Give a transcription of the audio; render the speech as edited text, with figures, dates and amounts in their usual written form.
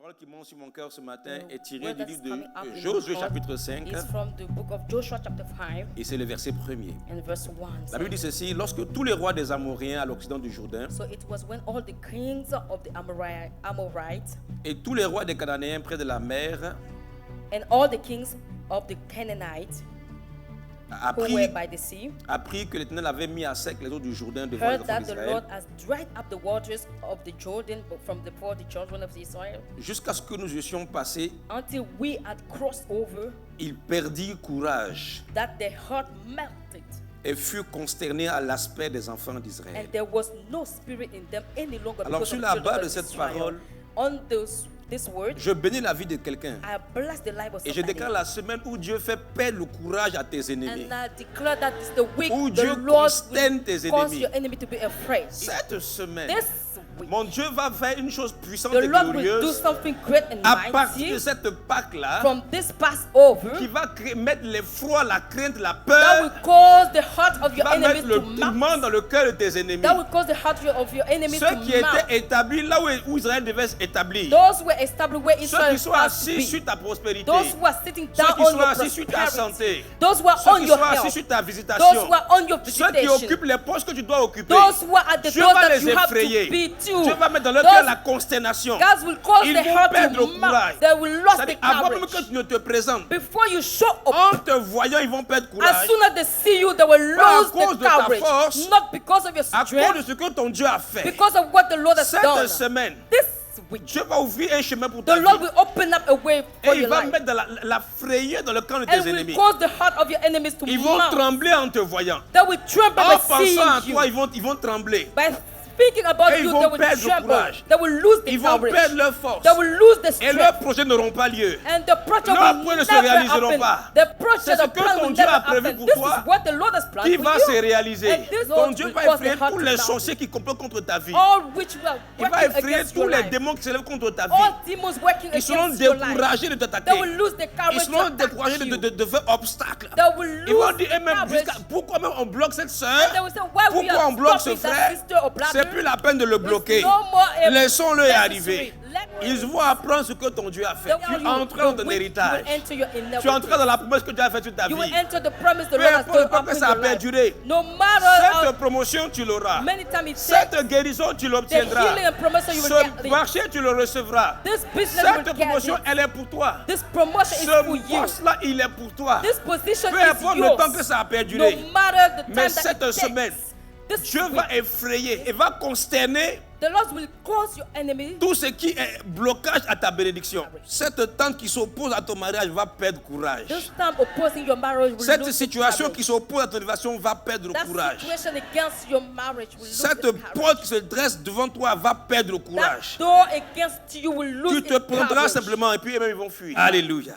parole qui monte sur mon cœur ce matin est tirée word du that's livre coming up de in my Josué heart chapitre 5 is from the book of Joshua chapter 5 et c'est le verset 1er. and verse 1. La Bible dit ceci: lorsque tous les rois des Amoréens à l'occident du Jourdain So it was when all the kings of the Amorites et tous les rois des Cananéens près de la mer and all the kings of the Canaanites who were by the sea apprit que l'Éternel avait mis à sec les eaux du Jourdain devant les heard enfants that the d'Israël, Lord has dried up the waters of the Jordan from before the children of Israel jusqu'à ce que nous eussions passé, until we had crossed over, ils perdirent courage that their heart melted et furent consternés à l'aspect des enfants d'Israël. and there was no spirit in them any longer. Alors, Because sur of la the base children de of cette Israel. parole, On this word, je bénis la vie de quelqu'un I bless the life of et je somebody. déclare la semaine où Dieu fait perdre le courage à tes ennemis. And I declare that it's the week Où the Dieu Lord consterne tes will cause ennemis. your enemy to be afraid. Cette semaine, This week, mon Dieu va faire une chose puissante the et Lord will do glorieuse something great and à partir mighty de cette Pâque-là from this Passover qui va mettre l'effroi, la crainte, la that will peur, cause the heart of qui your va enemies mettre le to tourment melt. dans le cœur de tes ennemis. That will cause the heart of your enemies Ceux to qui melt. étaient établis là où Israël devait s'établir. Those who were established where Ceux Israel qui sont has to assis be. sur ta prospérité. Those who are sitting Ceux down qui on sont your assis sur ta prosperity. santé. Those who are Ceux on qui your sont assis health. sur ta Those visitation. who are on your Ceux qui visitation. occupent les postes que tu dois occuper. Those who are at the Dieu doors va that les you have to effrayer. be to. Dieu va mettre dans leur Those cœur la consternation. God will cause Ils the vont heart perdre to le courage. melt. They will lose the C'est-à-dire, avant même courage. que tu ne te présentes, Before you show en up, te voyant, ils vont perdre as courage. soon as they see you, they will Pas à lose cause the de ta courage. force, Not because of your À cause de strength, ce que ton Dieu a fait. because of what the Lord has Cette done. semaine, This week, Dieu va ouvrir un chemin pour the ta Lord vie. will open up a way for Et il your va life. mettre de la frayeur dans le camp de And tes ennemis. will cause the heart of your enemies to Ils vont melt. trembler en te voyant. They will tremble En by pensant seeing à you. toi, ils vont trembler. By speaking about Et ils you, vont they will perdre le tremble. courage. They will lose the Ils vont courage. perdre leur force. They will lose the Et strength. leurs projets n'auront pas lieu. And the project Leurs will projets ne se never réaliseront happen. pas. The C'est project ce of que plan ton will Dieu never a prévu happen. pour This toi is what the Lord has planned qui for va you. se réaliser. And this Ton Lord Dieu will va cause effrayer the heart tous to les melt. sorciers qui complotent contre ta vie. All which will Il va working effrayer against tous your les life. démons qui s'élèvent contre ta vie. All demons working Ils seront against your life. découragés de They t'attaquer. will lose the Ils courage to seront attack découragés you. de faire obstacle. They will Ils vont lose dire, eh, même, courage. pourquoi même on bloque cette They sœur? will say, why we Pourquoi on are bloque ce stopping that frère? sister or brother? C'est plus la peine de le bloquer. It's no more Laissons-le necessary. arriver. Let Ils vont apprendre ce que ton Dieu a fait. Tu entreras dans ton héritage. Tu entreras dans la promesse que Dieu a faite sur ta You will vie. enter the promise the Peu Lord has importe le temps done que up in ça a your life. perduré. No matter Cette promotion, tu l'auras. how many times it Cette takes, guérison, tu the l'obtiendras. healing and promotion you will Ce get. marché, tu le recevras. This business Cette will get promotion, it. elle est pour toi. This promotion is for Ce you. poste-là, il est pour toi. This position Peu is importe le temps que yours. ça a No perduré. matter the time Mais that cette it semaine, takes. This Dieu week, va effrayer et va consterner the Lord will cause your enemy. tout ce qui est blocage à ta bénédiction. Cette tante qui s'oppose à ton mariage va perdre courage. This time opposing your marriage will Cette lose situation the qui courage. s'oppose à ton élévation va perdre That courage. situation against your marriage will lose Cette the courage. porte qui se dresse devant toi va perdre That courage. door against you will lose Tu te its prendras courage. simplement et puis eux-mêmes ils vont fuir. Alléluia.